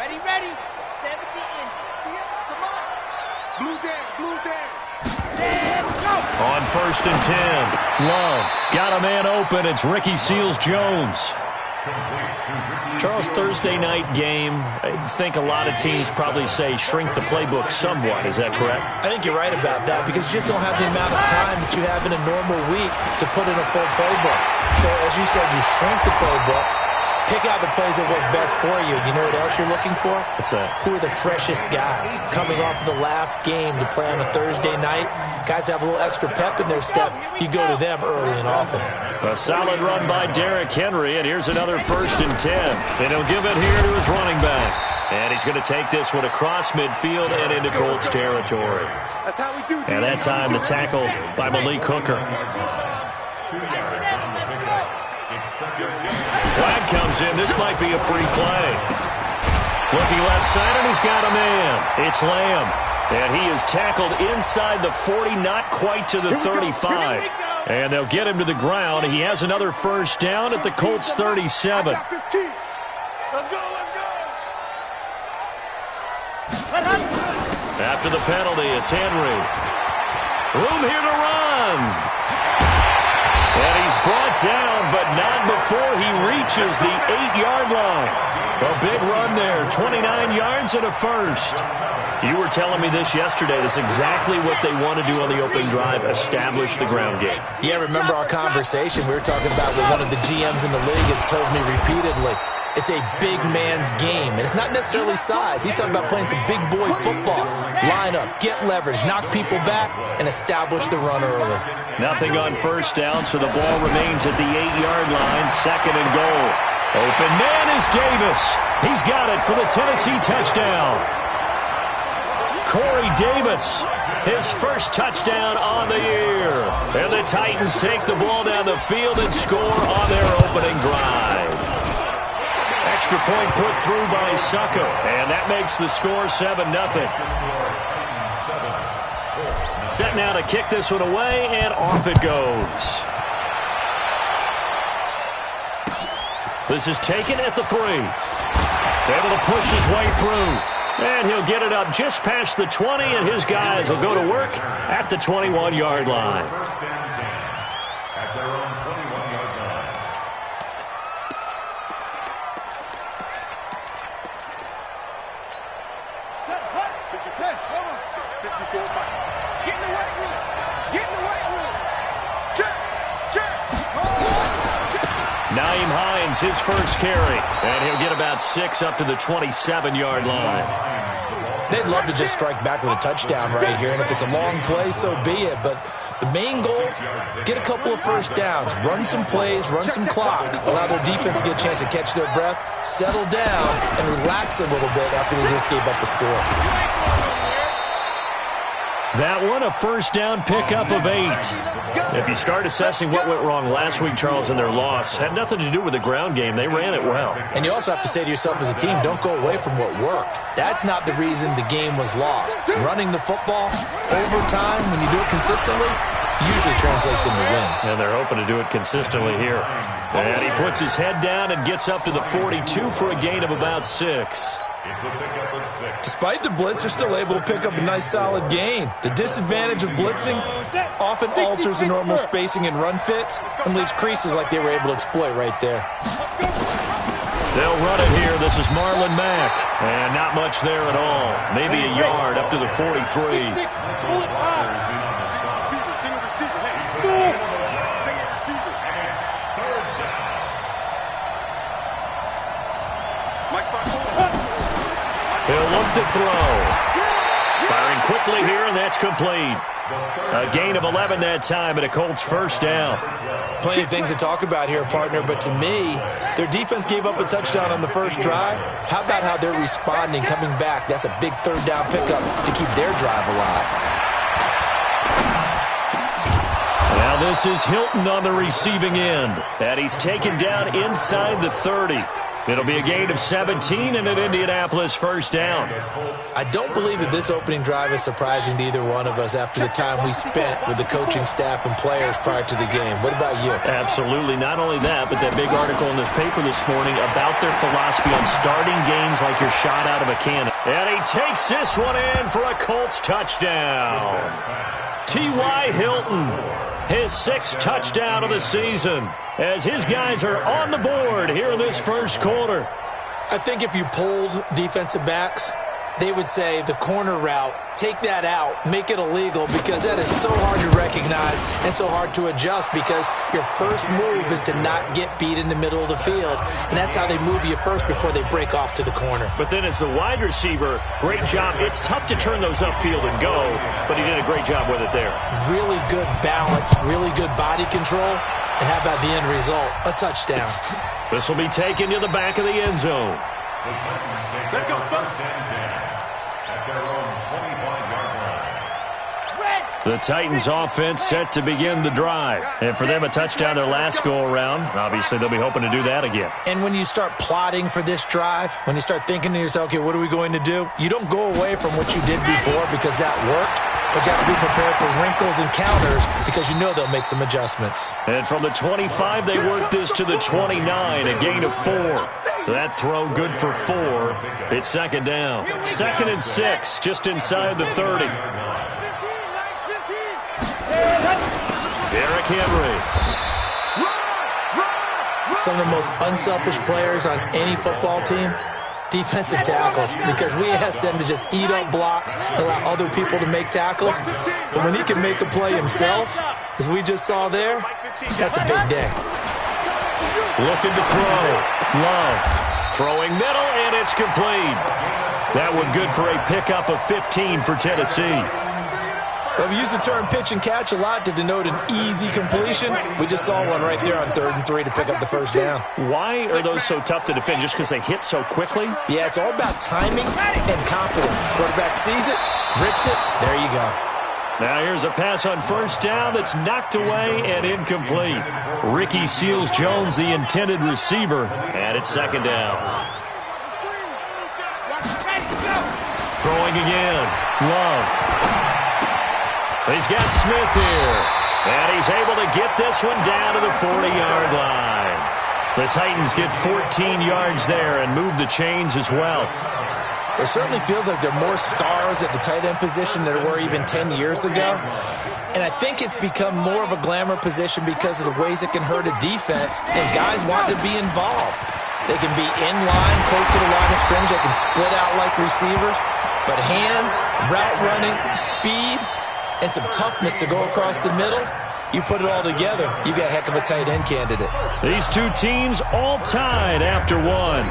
Ready, ready. 70 in. Come on. Blue down. Let's go. On 1st and 10, Love got a man open. It's Ricky Seals-Jones. Charles, Thursday night game, I think a lot of teams probably say shrink the playbook somewhat. Is that correct? I think you're right about that because you just don't have the amount of time that you have in a normal week to put in a full playbook. So, as you said, you shrink the playbook, pick out the plays that work best for you. You know what else you're looking for? What's that? Who are the freshest guys coming off the last game to play on a Thursday night? Guys have a little extra pep in their step. You go to them early and often. A solid run by Derrick Henry, and here's another 1st and 10. And he'll give it here to his running back. And he's going to take this one across midfield and into Colts territory. That's how we do. And that time the tackle by Malik Hooker. Flag comes in. This might be a free play. Looking left side, and he's got a man. It's Lamb. And he is tackled inside the 40, not quite to the 35. And they'll get him to the ground. He has another 1st down at the Colts 37. Let's go. After the penalty, it's Henry. Room here to run. And he's brought down, but not before he reaches the 8-yard line. A big run there, 29 yards and a 1st. You were telling me this yesterday. That's exactly what they want to do on the opening drive, establish the ground game. Yeah, remember our conversation? We were talking about what one of the GMs in the league has told me repeatedly. It's a big man's game, and it's not necessarily size. He's talking about playing some big boy football. Line up, get leverage, knock people back, and establish the run early. Nothing on 1st down, so the ball remains at the 8-yard line, 2nd and goal. Open man is Davis. He's got it for the Tennessee touchdown. Corey Davis, his 1st touchdown on the year. And the Titans take the ball down the field and score on their opening drive. Extra point put through by Succo, and that makes the score 7-0. Set now to kick this one away, and off it goes. This is taken at the 3. Able to push his way through. And he'll get it up just past the 20, and his guys will go to work at the 21-yard line. At their own 21-yard line. Set, hut, 50-10, come on. 54-5. Get in the weight room. Get in the weight room. Check. Naeem Hines, his 1st carry. And he'll get about 6 up to the 27-yard line. They'd love to just strike back with a touchdown right here, and if it's a long play, so be it. But the main goal, get a couple of 1st downs, run some plays, run some clock, allow their defense to get a chance to catch their breath, settle down, and relax a little bit after they just gave up a score. That one, a 1st down pickup of 8. If you start assessing what went wrong last week, Charles, in their loss, had nothing to do with the ground game. They ran it well. And you also have to say to yourself as a team, don't go away from what worked. That's not the reason the game was lost. Running the football, overtime, when you do it consistently, usually translates into wins. And they're hoping to do it consistently here. And he puts his head down and gets up to the 42 for a gain of about 6. It's a pickup of 6. Despite the blitz, they're still able to pick up a nice solid gain. The disadvantage of blitzing often alters the normal spacing and run fits and leaves creases like they were able to exploit right there. They'll run it here. This is Marlon Mack. And not much there at all. Maybe a yard up to the 43. He'll look to throw. Firing quickly here, and that's complete. A gain of 11 that time, and a Colts 1st down. Plenty of things to talk about here, partner, but to me, their defense gave up a touchdown on the 1st drive. How about how they're responding, coming back? That's a big 3rd down pickup to keep their drive alive. Now this is Hilton on the receiving end. And he's taken down inside the 30. It'll be a gain of 17 and an Indianapolis first down. I don't believe that this opening drive is surprising to either one of us after the time we spent with the coaching staff and players prior to the game. What about you? Absolutely. Not only that, but that big article in the paper this morning about their philosophy on starting games like you're shot out of a cannon. And he takes this one in for a Colts touchdown. T.Y. Hilton, his 6th touchdown of the season, as his guys are on the board here in this first quarter. I think if you polled defensive backs, they would say the corner route, take that out, make it illegal, because that is so hard to recognize and so hard to adjust, because your first move is to not get beat in the middle of the field, and that's how they move you first before they break off to the corner. But then as the wide receiver, great job. It's tough to turn those upfield and go, but he did a great job with it there. Really good balance, really good body control, and how about the end result? A touchdown. This will be taken to the back of the end zone. Let's go first and 10 at their own 25-yard line. The Titans offense set to begin the drive. And for them, a touchdown their last go-around. Obviously, they'll be hoping to do that again. And when you start plotting for this drive, when you start thinking to yourself, okay, what are we going to do? You don't go away from what you did before because that worked, but you have to be prepared for wrinkles and counters because you know they'll make some adjustments. And from the 25, they work this to the 29, a gain of 4. That throw good for 4. It's second down. 2nd and 6, just inside the 30. Derrick Henry. Some of the most unselfish players on any football team, defensive tackles, because we ask them to just eat up blocks, allow other people to make tackles. But when he can make a play himself, as we just saw there, that's a big day. Looking to throw. Love. Throwing middle, and it's complete. That one good for a pickup of 15 for Tennessee. Well, we use the term pitch and catch a lot to denote an easy completion. We just saw one right there on 3rd and 3 to pick up the first down. Why are those so tough to defend? Just because they hit so quickly? Yeah, it's all about timing and confidence. Quarterback sees it, rips it, there you go. Now here's a pass on first down that's knocked away and incomplete. Ricky Seals-Jones, the intended receiver, and it's second down. Throwing again. Love. He's got Smith here, and he's able to get this one down to the 40-yard line. The Titans get 14 yards there and move the chains as well. It certainly feels like there are more stars at the tight end position than there were even 10 years ago. And I think it's become more of a glamour position because of the ways it can hurt a defense, and guys want to be involved. They can be in line, close to the line of scrimmage. They can split out like receivers. But hands, route running, speed, and some toughness to go across the middle, you put it all together, you got a heck of a tight end candidate. These two teams all tied after one.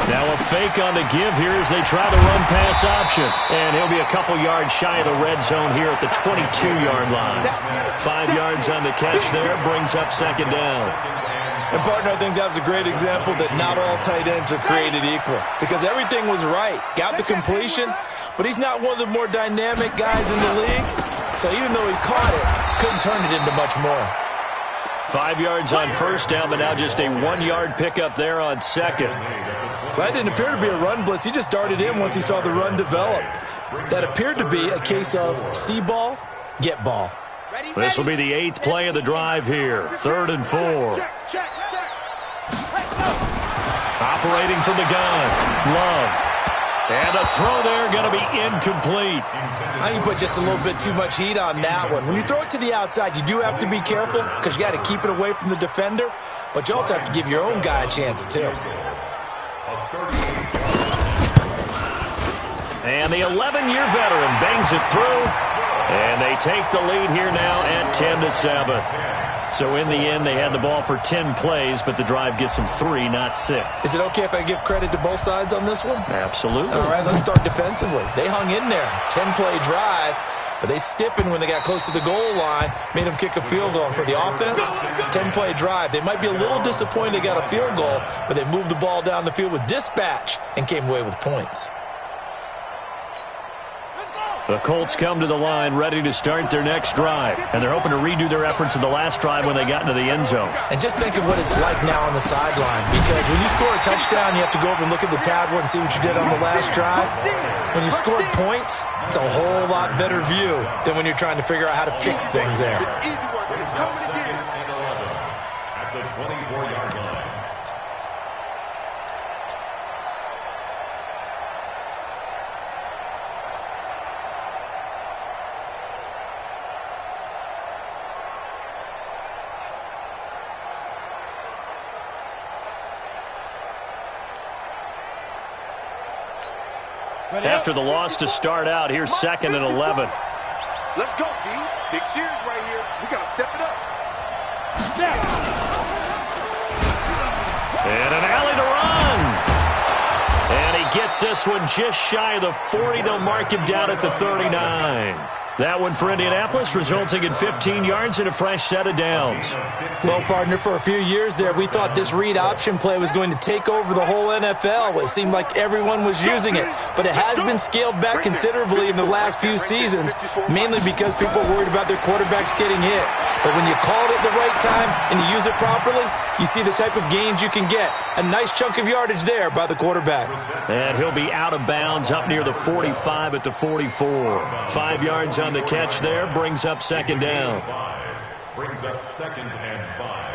Now a fake on the give here as they try the run-pass option. And he'll be a couple yards shy of the red zone here at the 22-yard line. 5 yards on the catch there, brings up second down. And, partner, I think that was a great example that not all tight ends are created equal. Because everything was right. Got the completion, but he's not one of the more dynamic guys in the league. So even though he caught it, couldn't turn it into much more. 5 yards on first down, but now just a 1-yard pickup there on second. That didn't appear to be a run blitz. He just darted in once he saw the run develop. That appeared to be a case of see ball, get ball. This will be the 8th play of the drive here. 3rd and 4. Operating from the gun. Love. And a throw there going to be incomplete. I think you put just a little bit too much heat on that one. When you throw it to the outside, you do have to be careful because you got to keep it away from the defender, but you also have to give your own guy a chance too. And the 11-year veteran bangs it through. And they take the lead here now at 10-7. So in the end, they had the ball for 10 plays, but the drive gets them 3, not 6. Is it okay if I give credit to both sides on this one? Absolutely. All right, let's start defensively. They hung in there. 10-play drive, but they stiffened when they got close to the goal line, made them kick a field goal. For the offense, 10-play drive. They might be a little disappointed they got a field goal, but they moved the ball down the field with dispatch and came away with points. The Colts come to the line ready to start their next drive, and they're hoping to redo their efforts in the last drive when they got into the end zone. And just think of what it's like now on the sideline, because when you score a touchdown, you have to go over and look at the tablet and see what you did on the last drive. When you scored points, it's a whole lot better view than when you're trying to figure out how to fix things there. It's easy work, but it's coming again. At the 24-yard line. After the loss to start out, here's 2nd and 11. Let's go, team. Big series right here. We got to step it up. And an alley to run. And he gets this one just shy of the 40. They'll mark him down at the 39. That one for Indianapolis, resulting in 15 yards and a fresh set of downs. Well, partner, for a few years there, we thought this read option play was going to take over the whole NFL. It seemed like everyone was using it, but it has been scaled back considerably in the last few seasons, mainly because people are worried about their quarterbacks getting hit. But when you call it at the right time and you use it properly, you see the type of gains you can get. A nice chunk of yardage there by the quarterback. And he'll be out of bounds up near the 45 at the 44. 5 yards on the catch there, brings up 2nd down. Brings up 2nd and 5.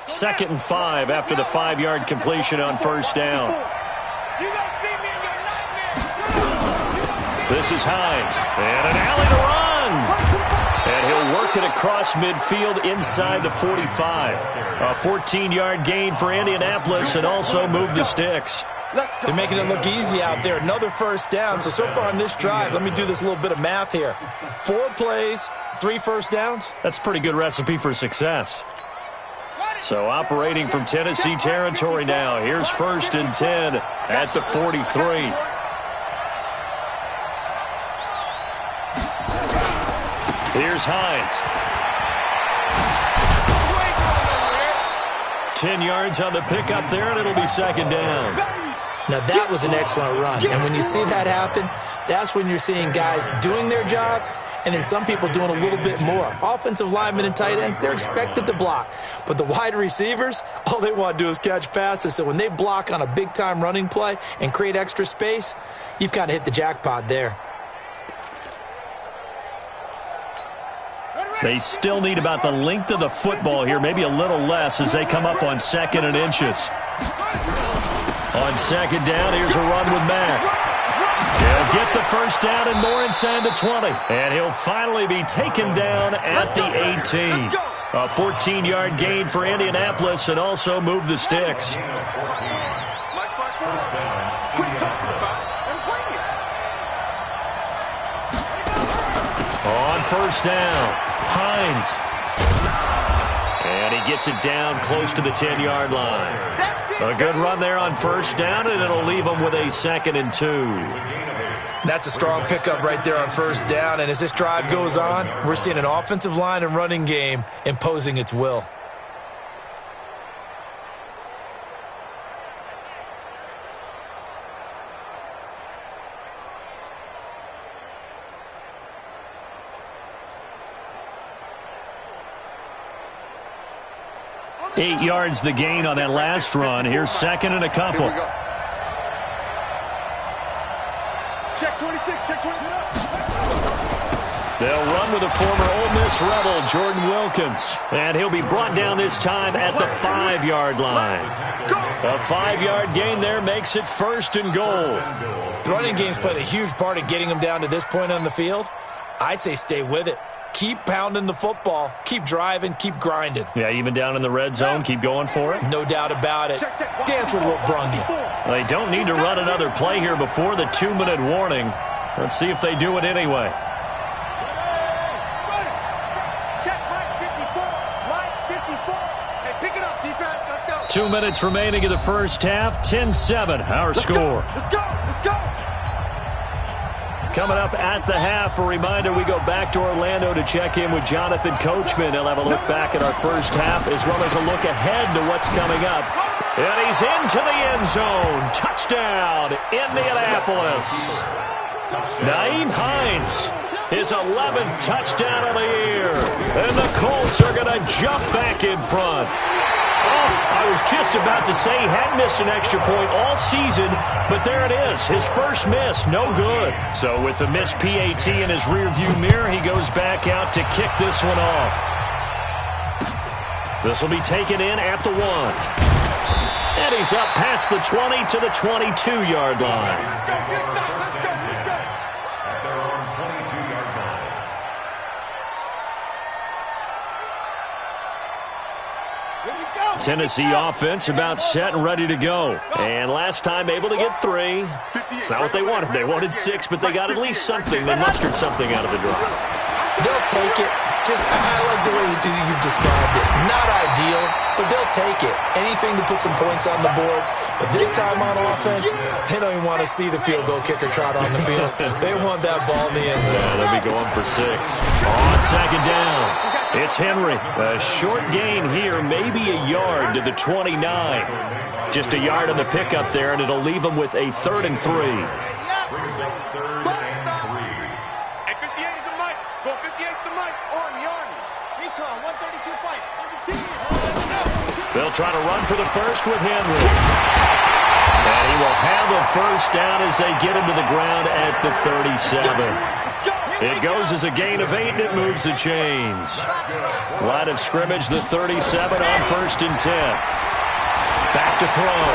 Second and 5 after the 5-yard completion on 1st down. This is Hines. And an alley to run. And he'll work it across midfield inside the 45. A 14-yard gain for Indianapolis and also move the sticks. They're making it look easy out there. Another 1st down. So far on this drive, let me do this little bit of math here. 4 plays, 3 1st downs. That's a pretty good recipe for success. So operating from Tennessee territory now. Here's 1st and 10 at the 43. Here's Hines. 10 yards on the pickup there, and it'll be 2nd down. Now that was an excellent run. And when you see that happen, that's when you're seeing guys doing their job and then some people doing a little bit more. Offensive linemen and tight ends, they're expected to block. But the wide receivers, all they want to do is catch passes. So when they block on a big-time running play and create extra space, you've kind of hit the jackpot there. They still need about the length of the football here, maybe a little less as they come up on 2nd and inches. On 2nd down, here's a run with Mack. He'll get the 1st down and more inside the 20. And he'll finally be taken down at the 18. A 14-yard gain for Indianapolis and also move the sticks. On 1st down, Hines. And he gets it down close to the 10-yard line. A good run there on 1st down, and it'll leave them with a 2nd and 2. That's a strong pickup right there on 1st down. And as this drive goes on, we're seeing an offensive line and running game imposing its will. Eight yards the gain on that last run. Here's 2nd and a couple. Check 26, check 26. They'll run with the former Ole Miss Rebel, Jordan Wilkins. And he'll be brought down this time at the 5-yard line. A 5-yard gain there makes it first and goal. The running game's played a huge part in getting them down to this point on the field. I say stay with it. Keep pounding the football. Keep driving. Keep grinding. Yeah, even down in the red zone, keep going for it. No doubt about it. Dance with what brung you. They don't need to run another play here before the 2-minute warning. Let's see if they do it anyway. Check Mike 54. Mike 54. Hey, pick it up, defense. Let's go. 2 minutes remaining in the first half. 10-7, our score. Let's go. Let's go. Coming up at the half, a reminder we go back to Orlando to check in with Jonathan Coachman. He'll have a look back at our first half as well as a look ahead to what's coming up. And he's into the end zone. Touchdown, Indianapolis. Naeem Hines, his 11th touchdown of the year. And the Colts are going to jump back in front. Oh, I was just about to say he hadn't missed an extra point all season, but there it is, his first miss, no good. So with the missed PAT in his rearview mirror, he goes back out to kick this one off. This will be taken in at the 1. And he's up past the 20 to the 22-yard line. Tennessee offense about set and ready to go. And last time able to get 3. It's not what they wanted. They wanted 6, but they got at least something. They mustered something out of the drive. They'll take it. I like the way you've described it. Not ideal, but they'll take it. Anything to put some points on the board. But this time on offense, they don't even want to see the field goal kicker trot on the field. They want that ball in the end zone. Yeah, they'll be going for 6. On second down, it's Henry. A short gain here, maybe a yard to the 29. Just a yard on the pickup there, and it'll leave them with a 3rd and 3. They'll try to run for the first with Henry. And he will have a first down as they get him to the ground at the 37. It goes as a gain of 8, and it moves the chains. Line of scrimmage, the 37 on 1st and 10. Back to throw.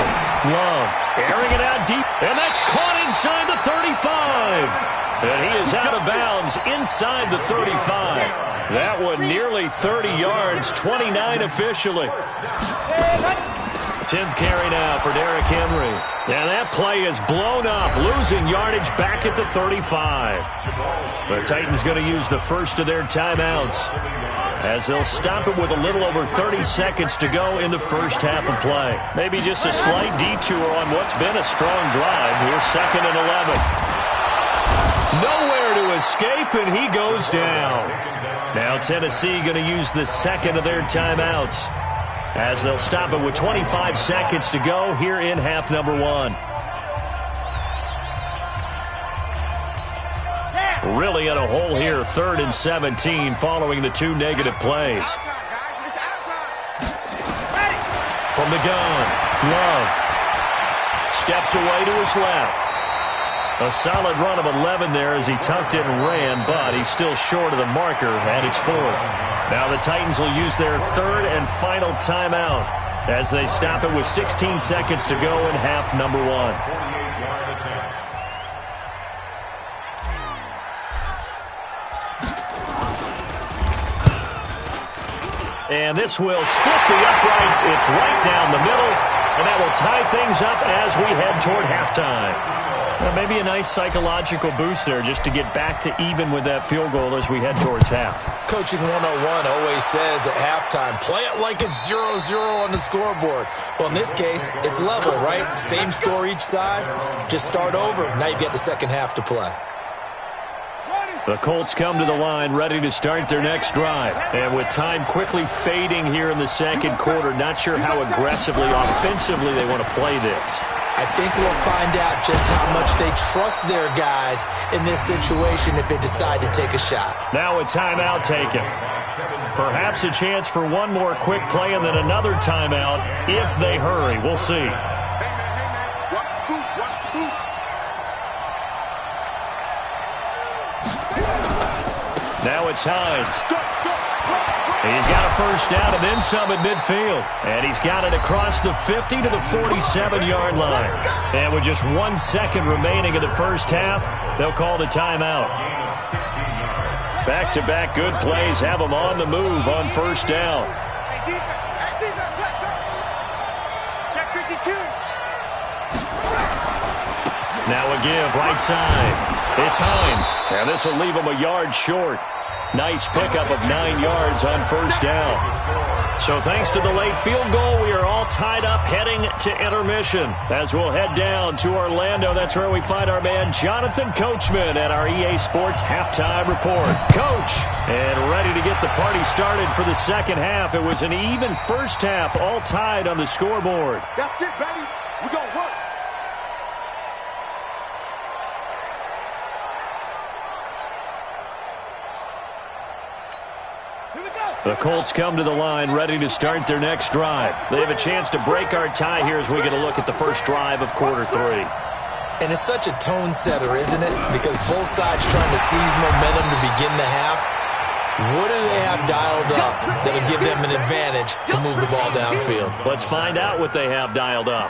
Love airing it out deep, and that's caught inside the 35. And he is out of bounds inside the 35. That one nearly 30 yards, 29 officially. 10th carry now for Derrick Henry. And that play is blown up, losing yardage back at the 35. The Titans going to use the first of their timeouts as they'll stop it with a little over 30 seconds to go in the first half of play. Maybe just a slight detour on what's been a strong drive. Here's 2nd and 11. Nowhere to escape, and he goes down. Now Tennessee going to use the second of their timeouts as they'll stop it with 25 seconds to go here in half number 1. Really in a hole here, 3rd and 17 following the 2 negative plays. From the gun, Love steps away to his left. A solid run of 11 there as he tucked it and ran, but he's still short of the marker, and it's 4th. Now the Titans will use their 3rd and final timeout as they stop it with 16 seconds to go in half number 1. And this will split the uprights. It's right down the middle, and that will tie things up as we head toward halftime. Well, maybe a nice psychological boost there just to get back to even with that field goal as we head towards half. Coaching 101 always says at halftime, play it like it's 0-0 on the scoreboard. Well, in this case, it's level, right? Same score each side. Just start over. Now you get the second half to play. The Colts come to the line ready to start their next drive. And with time quickly fading here in the second quarter, not sure how aggressively, offensively they want to play this. I think we'll find out just how much they trust their guys in this situation if they decide to take a shot. Now a timeout taken. Perhaps a chance for one more quick play and then another timeout if they hurry. We'll see. It's Hines. He's got a first down and then some at midfield. And he's got it across the 50 to the 47-yard line. And with just 1 second remaining in the first half, they'll call the timeout. Back-to-back good plays have them on the move on first down. Now a give right side. It's Hines. And this will leave him a yard short. Nice pickup of 9 yards on first down. So thanks to the late field goal, we are all tied up heading to intermission. As we'll head down to Orlando, that's where we find our man Jonathan Coachman at our EA Sports Halftime Report. Coach, and ready to get the party started for the second half. It was an even first half, all tied on the scoreboard. That's it, baby. We're going to work. The Colts come to the line ready to start their next drive. They have a chance to break our tie here as we get a look at the first drive of quarter 3. And it's such a tone setter, isn't it? Because both sides trying to seize momentum to begin the half. What do they have dialed up that'll give them an advantage to move the ball downfield? Let's find out what they have dialed up.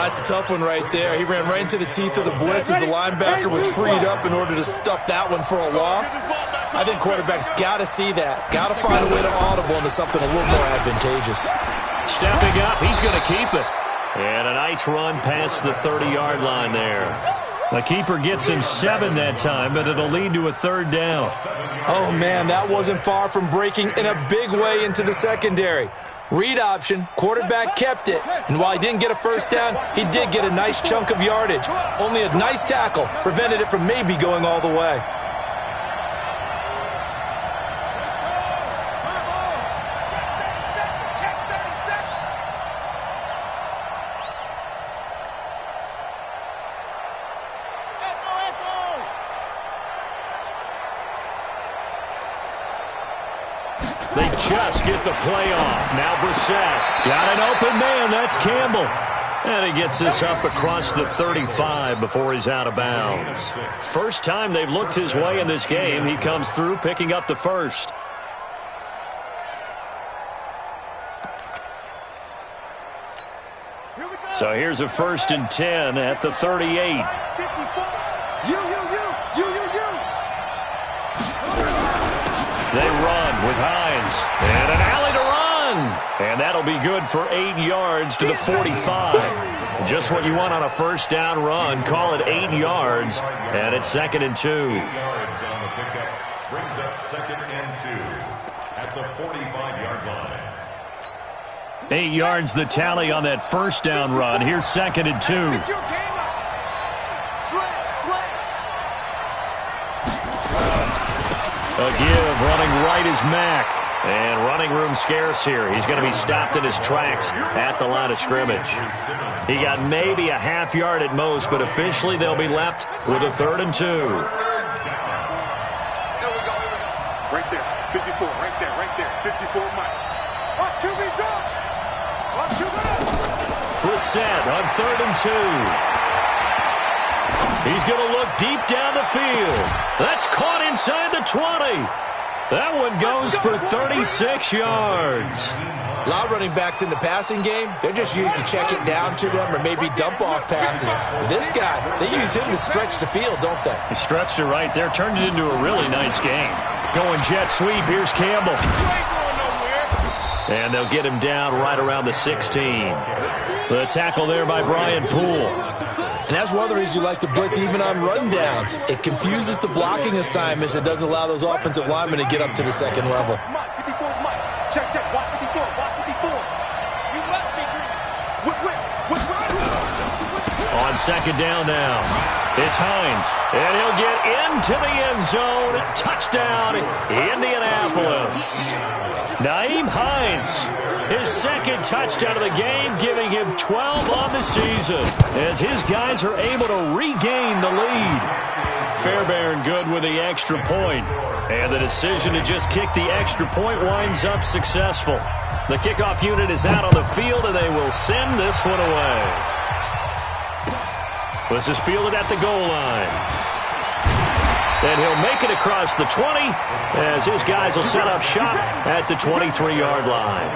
It's a tough one right there. He ran right into the teeth of the blitz as the linebacker was freed up in order to stuff that one for a loss. I think quarterbacks got to see that. Got to find a way to audible into something a little more advantageous. Stepping up, he's going to keep it. And a nice run past the 30-yard line there. The keeper gets him 7 that time, but it'll lead to a third down. Oh, man, that wasn't far from breaking in a big way into the secondary. Read option, quarterback kept it, and while he didn't get a first down, he did get a nice chunk of yardage. Only a nice tackle prevented it from maybe going all the way. They just get the play off. Now Brissett got an open man. That's Campbell. And he gets this up across the 35 before he's out of bounds. First time they've looked his way in this game. He comes through picking up the first. So here's a 1st and 10 at the 38. They run with Hines. And an alley to run. And that'll be good for 8 yards to the 45. Just what you want on a first down run. Call it 8 yards. And it's 2nd and 2. 8 yards on the pickup. Brings up 2nd and 2 at the 45-yard line. 8 yards the tally on that first down run. Here's 2nd and 2. A give, running right is Mack. And running room scarce here. He's going to be stopped in his tracks at the line of scrimmage. He got maybe a half yard at most, but officially they'll be left with a 3rd and 2. There we go. Right there. 54. Right there. 54 Mike. Watch QB drop. Watch QB. Brissett on 3rd and 2. He's going to look deep down the field. That's caught inside the 20. That one goes for 36 yards. A lot of running backs in the passing game, they're just used to check it down to them or maybe dump off passes. But this guy, they use him to stretch the field, don't they? He stretched it right there, turned it into a really nice game. Going jet sweep, here's Campbell. And they'll get him down right around the 16. The tackle there by Brian Poole. And that's one of the reasons you like to blitz even on rundowns. It confuses the blocking assignments. It doesn't allow those offensive linemen to get up to the second level. Check. Watch 54. You must be dreaming. On 2nd down now. It's Hines. And he'll get into the end zone. Touchdown, Indianapolis. Nyheim Hines, his 2nd touchdown of the game, giving him 12 on the season as his guys are able to regain the lead. Fairbairn good with the extra point, and the decision to just kick the extra point winds up successful. The kickoff unit is out on the field, and they will send this one away. This is fielded at the goal line. And he'll make it across the 20 as his guys will set up shop at the 23-yard line.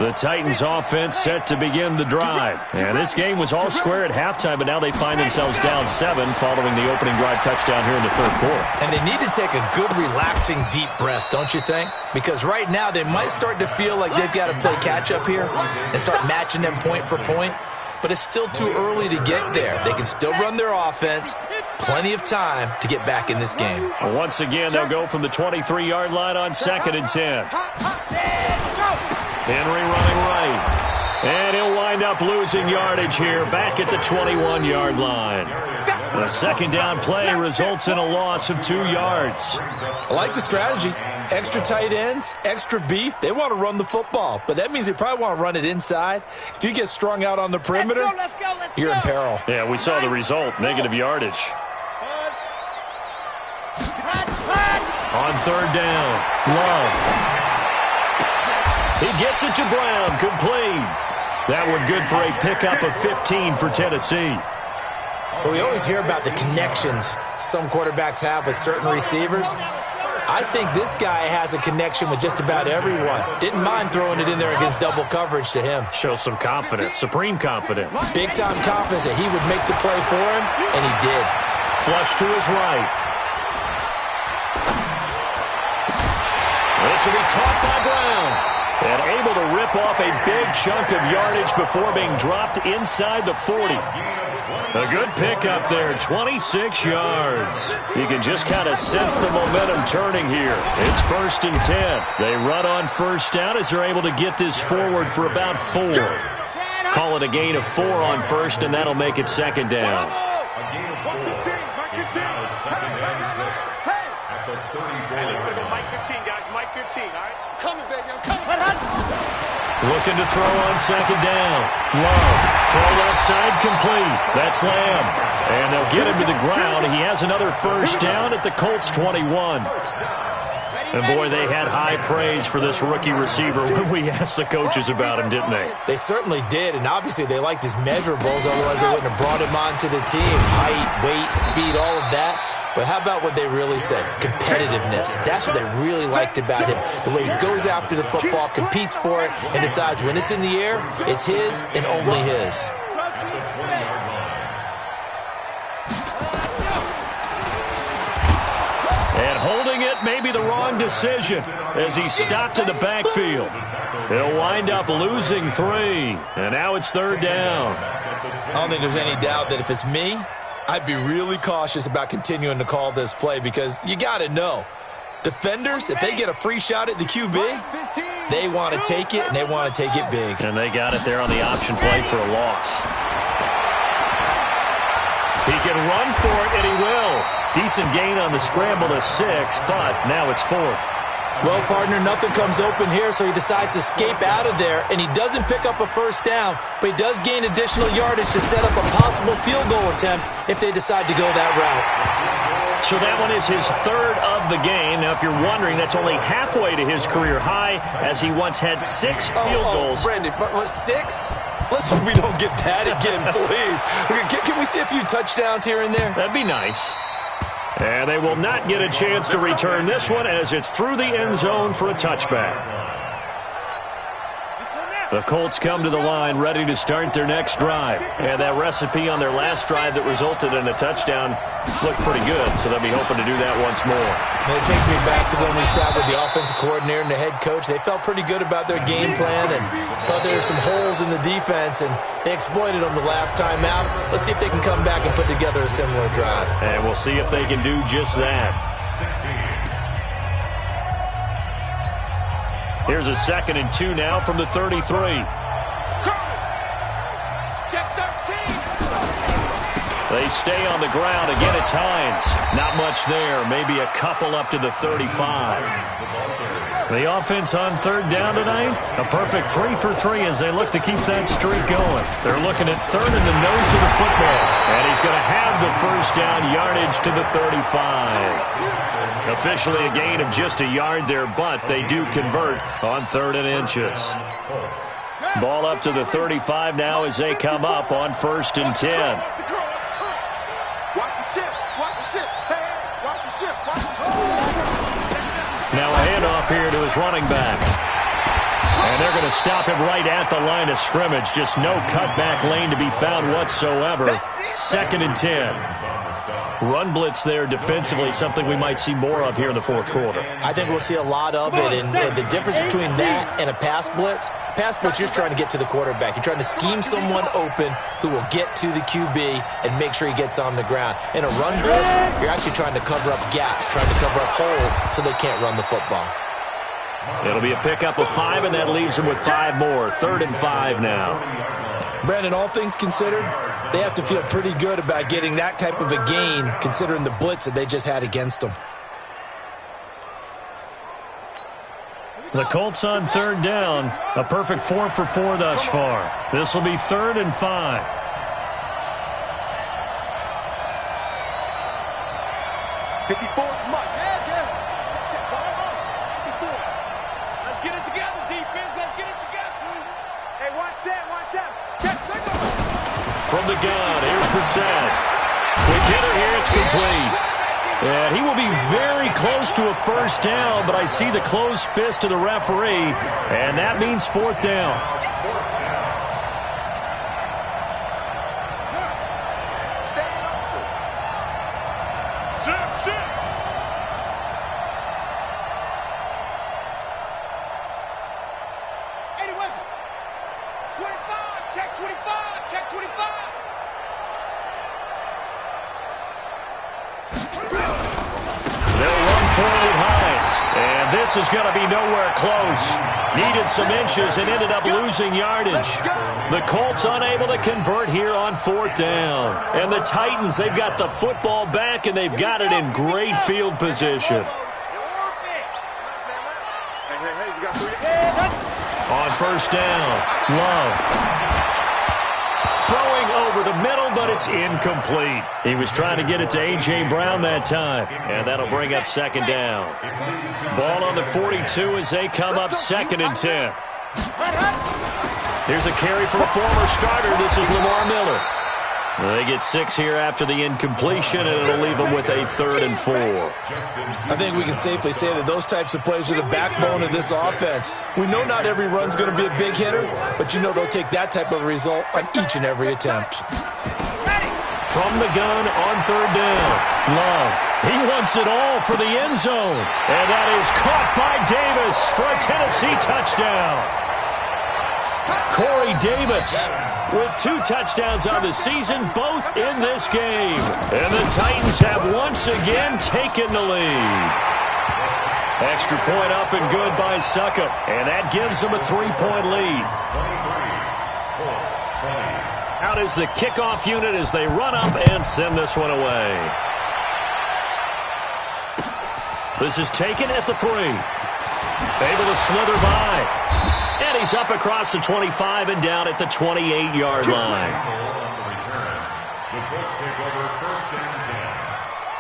The Titans offense set to begin the drive. And this game was all square at halftime, but now they find themselves down 7 following the opening drive touchdown here in the third quarter. And they need to take a good, relaxing, deep breath, don't you think? Because right now they might start to feel like they've got to play catch-up here and start matching them point for point. But it's still too early to get there. They can still run their offense. Plenty of time to get back in this game. Once again, they'll go from the 23-yard line on 2nd and 10. Henry running right. And he'll wind up losing yardage here back at the 21-yard line. The second down play results in a loss of 2 yards. I like the strategy. Extra tight ends, extra beef. They want to run the football, but that means they probably want to run it inside. If you get strung out on the perimeter, you're in peril. Yeah, we saw the result, negative yardage. On 3rd down, Love. He gets it to Brown, complete. That one good for a pickup of 15 for Tennessee. But we always hear about the connections some quarterbacks have with certain receivers. I think this guy has a connection with just about everyone. Didn't mind throwing it in there against double coverage to him. Shows some confidence, supreme confidence. Big-time confidence that he would make the play for him, and he did. Flush to his right. This will be caught by Brown. And able to rip off a big chunk of yardage before being dropped inside the 40. A good pickup there, 26 yards. You can just kind of sense the momentum turning here. It's 1st and 10. They run on 1st down as they're able to get this forward for about 4. Call it a gain of 4 on 1st, and that'll make it 2nd down. A gain of 4. Now 2nd and 6 at the 34. Mike 15, guys. Mike 15, all right? Coming, baby. I'm coming. Looking to throw on 2nd down. Love. Throw left side complete. That's Lamb. And they'll get him to the ground. He has another 1st down at the Colts 21. And, boy, they had high praise for this rookie receiver when we asked the coaches about him, didn't they? They certainly did, and obviously they liked his measurables, otherwise they wouldn't have brought him onto the team. Height, weight, speed, all of that. But how about what they really said? Competitiveness. That's what they really liked about him. The way he goes after the football, competes for it, and decides when it's in the air, it's his and only his. And holding it may be the wrong decision as he stopped in the backfield. He'll wind up losing 3. And now it's 3rd down. I don't think there's any doubt that if it's me, I'd be really cautious about continuing to call this play because you got to know, defenders, if they get a free shot at the QB, they want to take it, and they want to take it big. And they got it there on the option play for a loss. He can run for it, and he will. Decent gain on the scramble to 6, but now it's 4th. Well, partner, nothing comes open here, so he decides to escape out of there, and he doesn't pick up a 1st down, but he does gain additional yardage to set up a possible field goal attempt if they decide to go that route. So that one is his 3rd of the game. Now, if you're wondering, that's only halfway to his career high, as he once had 6 field goals. Brandon, 6? Let's hope we don't get that again, please. Can we see a few touchdowns here and there? That'd be nice. And they will not get a chance to return this one as it's through the end zone for a touchback. The Colts come to the line ready to start their next drive. And that recipe on their last drive that resulted in a touchdown looked pretty good, so they'll be hoping to do that once more. And it takes me back to when we sat with the offensive coordinator and the head coach. They felt pretty good about their game plan and thought there were some holes in the defense, and they exploited them the last time out. Let's see if they can come back and put together a similar drive. And we'll see if they can do just that. Here's a 2nd and 2 now from the 33. They stay on the ground. Again, it's Hines. Not much there. Maybe a couple up to the 35. The offense on 3rd down tonight, a perfect 3 for 3 as they look to keep that streak going. They're looking at 3rd in the nose of the football. And he's going to have the 1st down yardage to the 35. Officially a gain of just a yard there, but they do convert on 3rd and inches. Ball up to the 35 now as they come up on 1st and 10. Watch the ship. Watch the ship. Hey, watch the ship. Watch the ship. Now a handoff here to his running back. And they're going to stop him right at the line of scrimmage. Just no cutback lane to be found whatsoever. 2nd and 10. Run blitz there defensively, something we might see more of here in the 4th quarter. I think we'll see a lot of it, and the difference between that and a pass blitz, you're just trying to get to the quarterback. You're trying to scheme someone open who will get to the QB and make sure he gets on the ground. In a run blitz, you're actually trying to cover up gaps, trying to cover up holes so they can't run the football. It'll be a pickup of 5, and that leaves them with 5 more. 3rd and 5 now. Brandon, all things considered, they have to feel pretty good about getting that type of a gain, considering the blitz that they just had against them. The Colts on 3rd down. A perfect 4 for 4 thus far. This will be 3rd and 5. Let's get it together, defense. Let's get it together. Hey, watch that. From the gun, here's Brissett. Quick hitter here, it's complete. And he will be very close to a 1st down, but I see the closed fist of the referee, and that means 4th down. This is going to be nowhere close. Needed some inches and ended up losing yardage. The Colts unable to convert here on 4th down. And the Titans, they've got the football back, and they've got it in great field position. On 1st down, Love. Throwing over the middle, but it's incomplete. He was trying to get it to A.J. Brown that time, and that'll bring up 2nd down. Ball on the 42 as they come up 2nd and 10. Here's a carry for a former starter. This is Lamar Miller. They get 6 here after the incompletion, and it'll leave them with a 3rd and 4. I think we can safely say that those types of plays are the backbone of this offense. We know not every run's going to be a big hitter, but you know they'll take that type of result on each and every attempt. From the gun on 3rd down, Love. He wants it all for the end zone, and that is caught by Davis for a Tennessee touchdown. Corey Davis with 2 touchdowns on the season, both in this game. And the Titans have once again taken the lead. Extra point up and good by Succop, and that gives them a 3-point lead. Out is the kickoff unit as they run up and send this one away. This is taken at the 3. Able to slither by. And he's up across the 25 and down at the 28-yard line. The Colts take over 1st and 10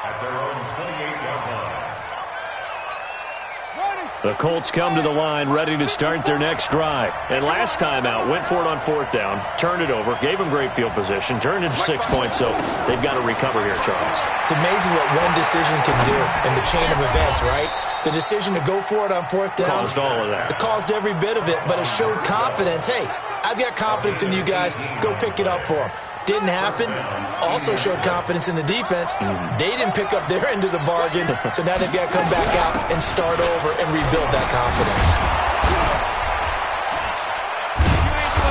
at their own 28-yard line. The Colts come to the line ready to start their next drive. And last time out, went for it on 4th down, turned it over, gave them great field position, turned into 6 points, so they've got to recover here, Charles. It's amazing what one decision can do in the chain of events, right? The decision to go for it on 4th down. Caused all of that. It caused every bit of it, but it showed confidence. Hey, I've got confidence in you guys. Go pick it up for them. Didn't happen. Also showed confidence in the defense. They didn't pick up their end of the bargain, so now they've got to come back out and start over and rebuild that confidence.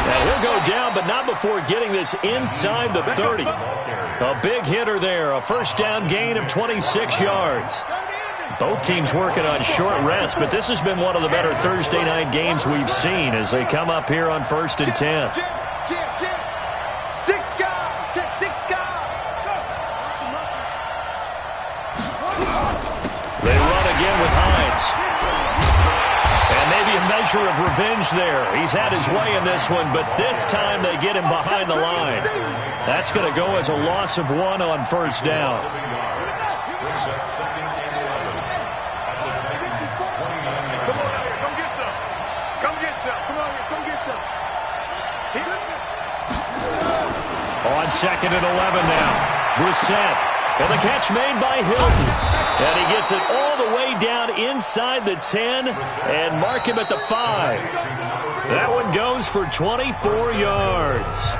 Now he'll go down, but not before getting this inside the 30. A big hitter there. A 1st down gain of 26 yards. Both teams working on short rest, but this has been one of the better Thursday night games we've seen as they come up here on 1st and 10. They run again with Hines. And maybe a measure of revenge there. He's had his way in this one, but this time they get him behind the line. That's going to go as a loss of 1 on 1st down. 2nd and 11 now. Brissett. And the catch made by Hilton. And he gets it all the way down inside the 10 and mark him at the 5. That one goes for 24 yards.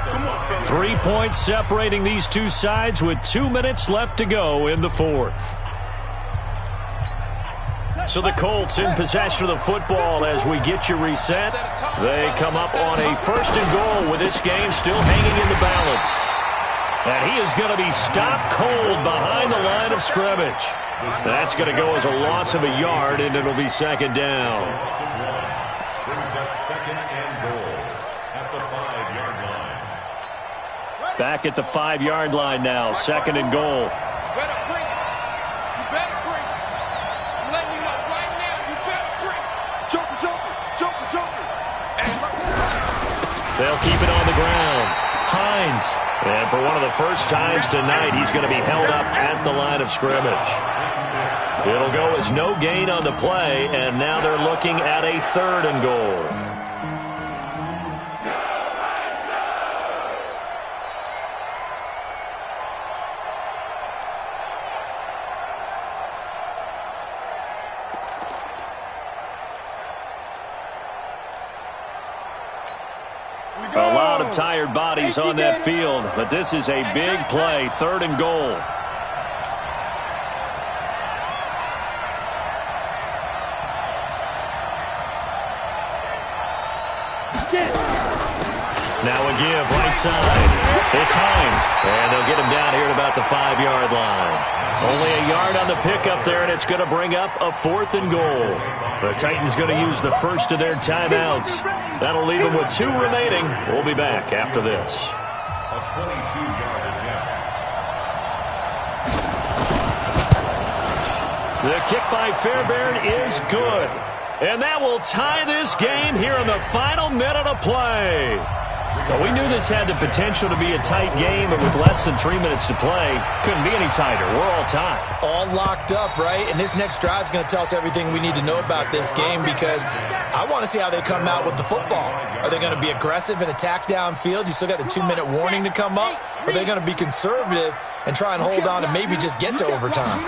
3 points separating these two sides with 2 minutes left to go in the fourth. So the Colts in possession of the football as we get you reset. They come up on a 1st and goal with this game still hanging in the balance. And he is going to be stopped cold behind the line of scrimmage. That's going to go as a loss of a yard, and it'll be 2nd down. Brings up 2nd and goal at the 5-yard line. Back at the 5-yard line now, 2nd and goal. You better bring it. You better bring it. I'm letting you know right now, you better bring it. Joker. They'll keep it on the ground. Hines. And for one of the first times tonight, he's going to be held up at the line of scrimmage. It'll go as no gain on the play, and now they're looking at a 3rd and goal. A lot of tired bodies on that field, but this is a big play, 3rd and goal. Now a give, right side. It's Hines, and they'll get him down here at about the 5-yard line. Only a yard on the pickup there, and it's going to bring up a 4th and goal. The Titans going to use the first of their timeouts. That'll leave them with 2 remaining. We'll be back after this. A 22-yard attempt. The kick by Fairbairn is good. And that will tie this game here in the final minute of play. Well, we knew this had the potential to be a tight game, but with less than 3 minutes to play, couldn't be any tighter. We're all tied. All locked up, right? And this next drive is going to tell us everything we need to know about this game because I want to see how they come out with the football. Are they going to be aggressive and attack downfield? You still got the 2-minute warning to come up? Or are they going to be conservative and try and hold on and maybe just get to overtime?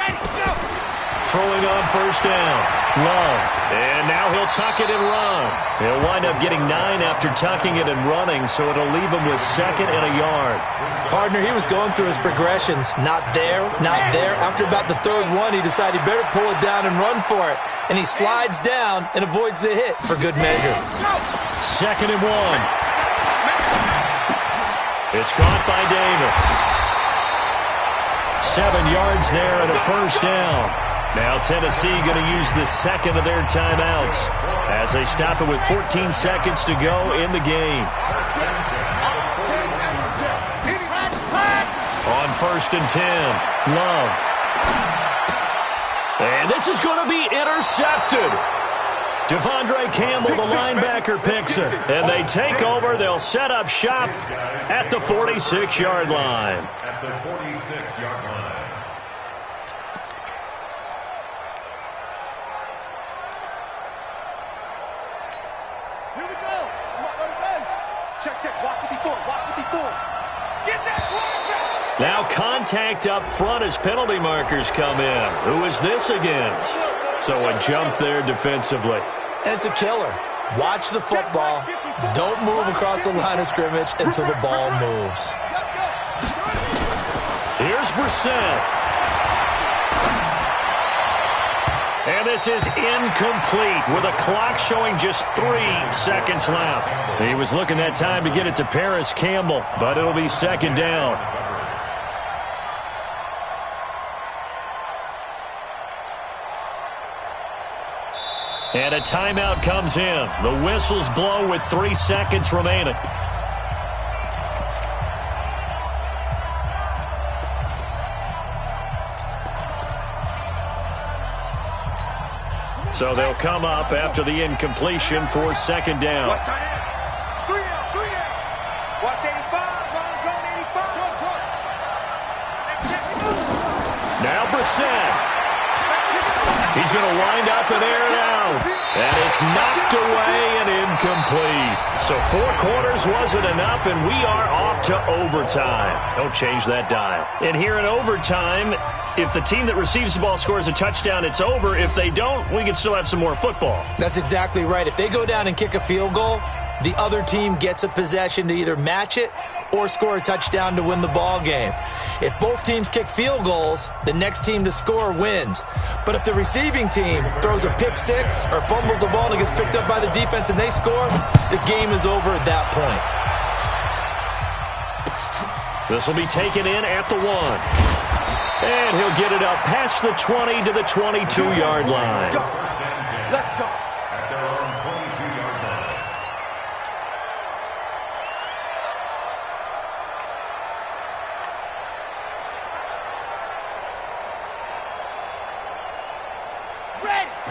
Throwing on 1st down. Love. And now he'll tuck it and run. He'll wind up getting 9 after tucking it and running, so it'll leave him with 2nd and a yard. Partner, he was going through his progressions. Not there, not there. After about the 3rd one, he decided he better pull it down and run for it. And he slides down and avoids the hit for good measure. 2nd and 1. It's caught by Davis. 7 yards there and a 1st down. Now Tennessee going to use the 2nd of their timeouts as they stop it with 14 seconds to go in the game. On 1st and 10, Love. And this is going to be intercepted. Devondre Campbell, the linebacker, picks it. And they take over. They'll set up shop at the 46-yard line. At the 46-yard line. Here we go. Come on, go to base. Check. Walk 54. Get that quarterback. Now contact up front as penalty markers come in. Who is this against? So a jump there defensively. And it's a killer. Watch the football. Don't move across the line of scrimmage until the ball moves. Here's Brissett. And this is incomplete with a clock showing just 3 seconds left. He was looking that time to get it to Paris Campbell, but it'll be 2nd down. And a timeout comes in. The whistles blow with 3 seconds remaining. So they'll come up after the incompletion for 2nd down. Watch tight end. 3 down. Watch 85. Run 85. Now Brissett. He's going to wind up and air it out. And it's knocked away and incomplete. So 4 quarters wasn't enough, and we are off to overtime. Don't change that dial. And here in overtime, if the team that receives the ball scores a touchdown, it's over. If they don't, we can still have some more football. That's exactly right. If they go down and kick a field goal, the other team gets a possession to either match it or score a touchdown to win the ball game. If both teams kick field goals, the next team to score wins. But if the receiving team throws a pick six or fumbles the ball and it gets picked up by the defense and they score, the game is over at that point. This will be taken in at the 1. And he'll get it up past the 20 to the 22-yard line. Let's go. At their own 22-yard line.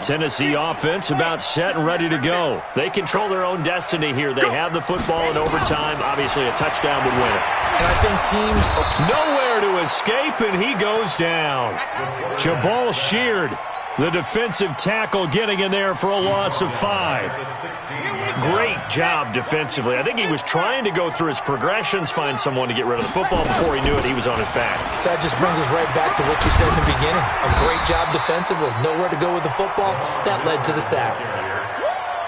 Tennessee offense about set and ready to go. They control their own destiny here. They have the football in overtime. Obviously, a touchdown would win it. And I think teams... Nowhere to escape, and he goes down. Jabal Sheard, the defensive tackle, getting in there for a loss of 5. Great job defensively. I think he was trying to go through his progressions, find someone to get rid of the football. Before he knew it, he was on his back. So that just brings us right back to what you said in the beginning. A great job defensively. Nowhere to go with the football. That led to the sack.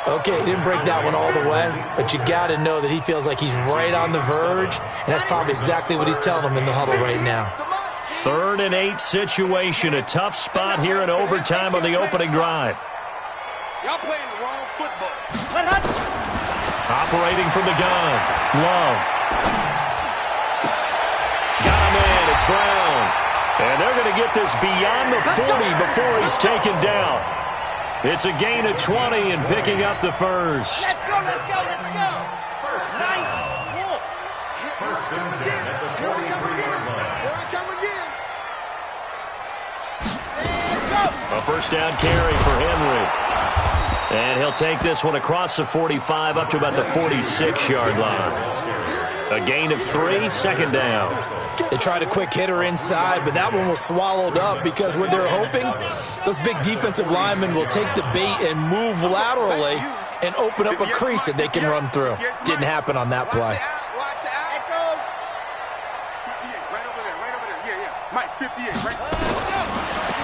Okay, he didn't break that one all the way, but you got to know that he feels like he's right on the verge, and that's probably exactly what he's telling them in the huddle right now. 3rd and 8 situation. A tough spot here in overtime on the opening drive. Y'all playing the wrong football. Operating from the gun. Love. Got a man. It's Brown. And they're going to get this beyond the 40 before he's taken down. It's a gain of 20 and picking up the first. Let's go, let's go, let's go. Nice. First and 10 at the 43-yard line. Here I come again. A first down carry for Henry. And he'll take this one across the 45 up to about the 46-yard line. A gain of 3, second down. They tried a quick hitter inside, but that one was swallowed up because what they're hoping, those big defensive linemen will take the bait and move laterally and open up a crease that they can run through. Didn't happen on that play. Watch the echo. 58, right over there, right over there. Yeah. Mike, 58, right.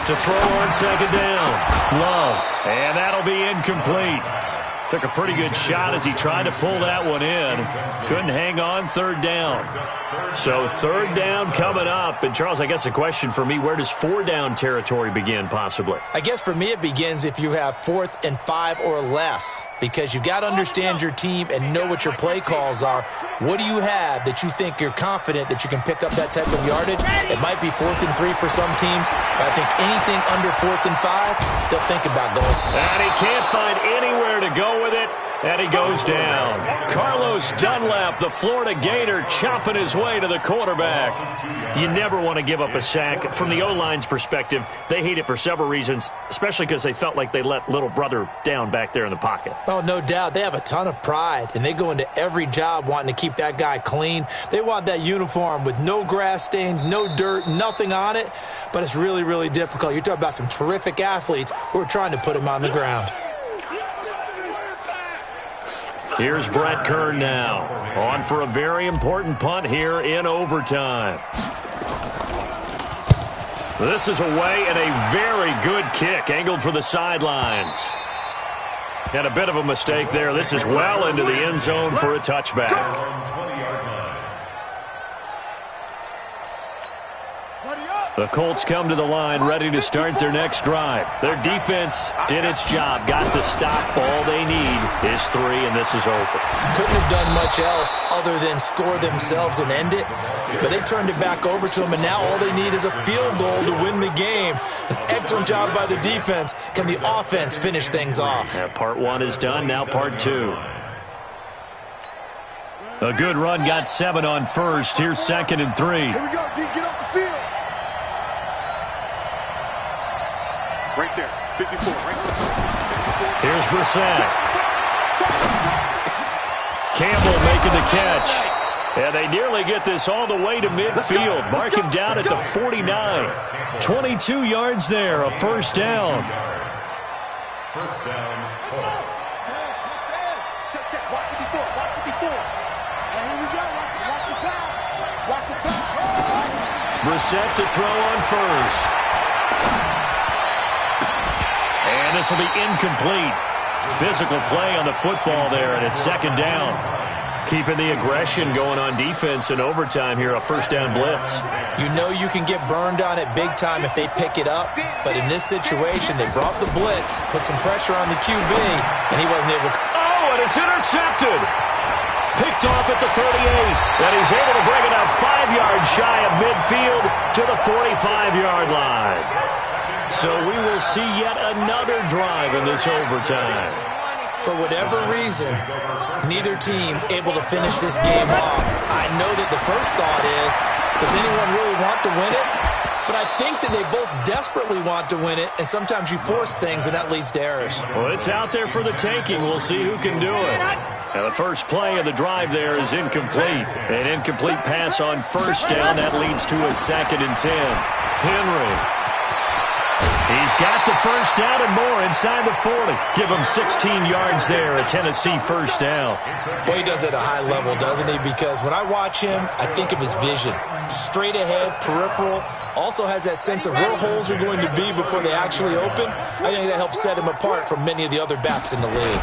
To throw on second down. Love. And that'll be incomplete. Took a pretty good shot as he tried to pull that one in. Couldn't hang on, 3rd down. So 3rd down coming up. And, Charles, I guess the question for me, where does 4-down territory begin possibly? I guess for me it begins if you have 4th and 5 or less, because you've got to understand your team and know what your play calls are. What do you have that you think you're confident that you can pick up that type of yardage? It might be 4th and 3 for some teams, but I think anything under 4th and 5, they'll think about going. And he can't find anywhere to go with it, and he goes down. Carlos Dunlap, the Florida Gator, chopping his way to the quarterback. You never want to give up a sack. From the O-line's perspective, they hate it for several reasons, especially because they felt like they let little brother down back there in the pocket. Oh, no doubt. They have a ton of pride, and they go into every job wanting to keep that guy clean. They want that uniform with no grass stains, no dirt, nothing on it, but it's really, really difficult. You're talking about some terrific athletes who are trying to put him on the ground. Here's Brett Kern now, on for a very important punt here in overtime. This is away and a very good kick, angled for the sidelines. Had a bit of a mistake there. This is well into the end zone for a touchback. The Colts come to the line ready to start their next drive. Their defense did its job, got the stop. All they need is 3, and this is over. Couldn't have done much else other than score themselves and end it, but they turned it back over to them, and now all they need is a field goal to win the game. An excellent job by the defense. Can the offense finish things off? Yeah, part 1 is done, now part 2. A good run, got 7 on first. Here's 2nd and 3. Here we go, D. Get off the field. Right there, 54, right there. Here's Brissett. Campbell making the catch. And they nearly get this all the way to midfield. Mark him down at the 49. 22 yards there, a first down. First down, Colts. Check. Watch it before. And here we go. Watch the pass. Watch the pass. Brissett to throw on first. And this will be incomplete. Physical play on the football there, and it's second down. Keeping the aggression going on defense in overtime here, a first down blitz. You know you can get burned on it big time if they pick it up, but in this situation, they brought the blitz, put some pressure on the QB, and he wasn't able to. Oh, and it's intercepted. Picked off at the 38, and he's able to bring it out 5 yards shy of midfield to the 45-yard line. So we will see yet another drive in this overtime. For whatever reason, neither team able to finish this game off. I know that the first thought is, does anyone really want to win it? But I think that they both desperately want to win it, and sometimes you force things, and that leads to errors. Well, it's out there for the taking. We'll see who can do it. And the first play of the drive there is incomplete. An incomplete pass on first down. That leads to a 2nd and 10. Henry. He's got the first down and more inside the 40. Give him 16 yards there, a Tennessee first down. Boy, he does it at a high level, doesn't he? Because when I watch him, I think of his vision. Straight ahead, peripheral. Also has that sense of where holes are going to be before they actually open. I think that helps set him apart from many of the other backs in the league.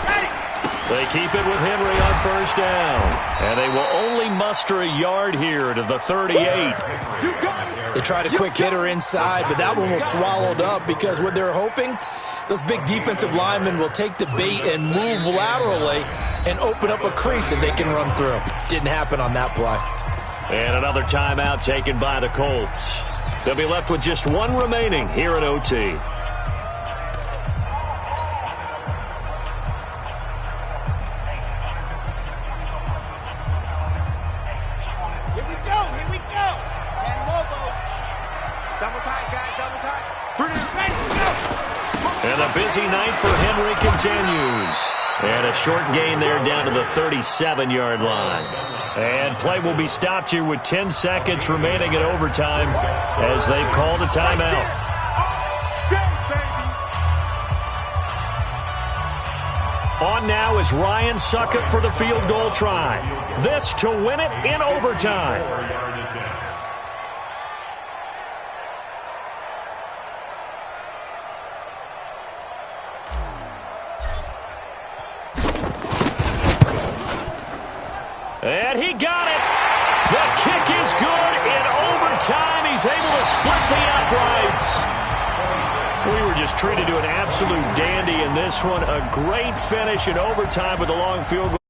They keep it with Henry on first down. And they will only muster a yard here to the 38. They tried a quick hitter inside, but that one was swallowed up because what they're hoping, those big defensive linemen will take the bait and move laterally and open up a crease that they can run through. Didn't happen on that play. And another timeout taken by the Colts. They'll be left with just one remaining here at OT. And a busy night for Henry continues. And a short gain there down to the 37-yard line. And play will be stopped here with 10 seconds remaining in overtime as they've called a timeout. On now is Ryan Succop for the field goal try. This to win it in overtime. And he got it. The kick is good in overtime. He's able to split the uprights. We were just treated to an absolute dandy in this one. A great finish in overtime with a long field goal.